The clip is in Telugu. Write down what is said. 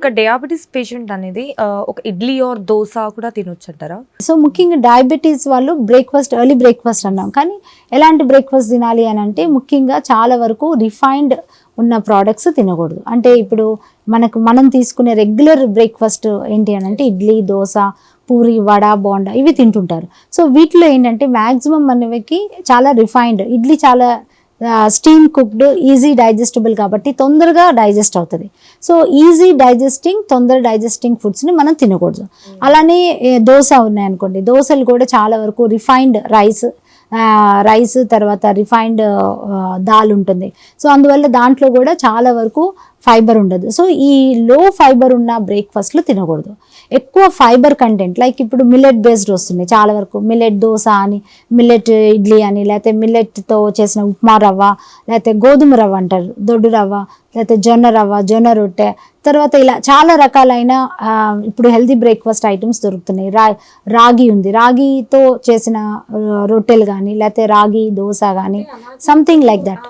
ఒక డయాబెటీస్ పేషెంట్ అనేది ఒక ఇడ్లీ ఆర్ దోస కూడా తినొచ్చు అంటారా? సో ముఖ్యంగా డయాబెటీస్ వాళ్ళు బ్రేక్ఫాస్ట్ ఎర్లీ బ్రేక్ఫాస్ట్ అన్నాం, కానీ ఎలాంటి బ్రేక్ఫాస్ట్ తినాలి అని అంటే ముఖ్యంగా చాలా వరకు రిఫైన్డ్ ఉన్న ప్రోడక్ట్స్ తినకూడదు. అంటే ఇప్పుడు మనం తీసుకునే రెగ్యులర్ బ్రేక్ఫాస్ట్ ఏంటి అని అంటే ఇడ్లీ, దోశ, పూరి, వడ, బోండా ఇవి తింటుంటారు. సో వీటిలో ఏంటంటే మ్యాక్సిమం మనకి చాలా రిఫైన్డ్, ఇడ్లీ చాలా స్టీమ్ కుక్డ్, ఈజీ డైజెస్టబుల్ కాబట్టి తొందరగా డైజెస్ట్ అవుతుంది. సో ఈజీ డైజెస్టింగ్, తొందర డైజెస్టింగ్ ఫుడ్స్ని మనం తినకూడదు. అలానే దోశ ఉన్నాయనుకోండి, దోశలు కూడా చాలా వరకు రిఫైన్డ్ రైస్ తర్వాత రిఫైన్డ్ దాల్ ఉంటుంది. సో అందువల్ల దాంట్లో కూడా చాలా వరకు ఫైబర్ ఉండదు. సో ఈ లో ఫైబర్ ఉన్న బ్రేక్ఫాస్ట్లు తినకూడదు. ఎక్కువ ఫైబర్ కంటెంట్ లైక్ ఇప్పుడు మిల్లెట్ బేస్డ్ వస్తున్నాయి చాలా వరకు, మిల్లెట్ దోశ అని, మిల్లెట్ ఇడ్లీ అని, లేకపోతే మిల్లెట్తో చేసిన ఉప్మా రవ్వ, లేకపోతే గోధుమ రవ్వ అంటారు, దొడ్డు రవ్వ, లేకపోతే జొన్న రవ్వ, జొన్న రొట్టె, తర్వాత ఇలా చాలా రకాలైన ఇప్పుడు హెల్తీ బ్రేక్ఫాస్ట్ ఐటమ్స్ దొరుకుతున్నాయి. రాగి ఉంది, రాగితో చేసిన రొట్టెలు కానీ, లేకపోతే రాగి దోశ కానీ, సంథింగ్ లైక్ దట్.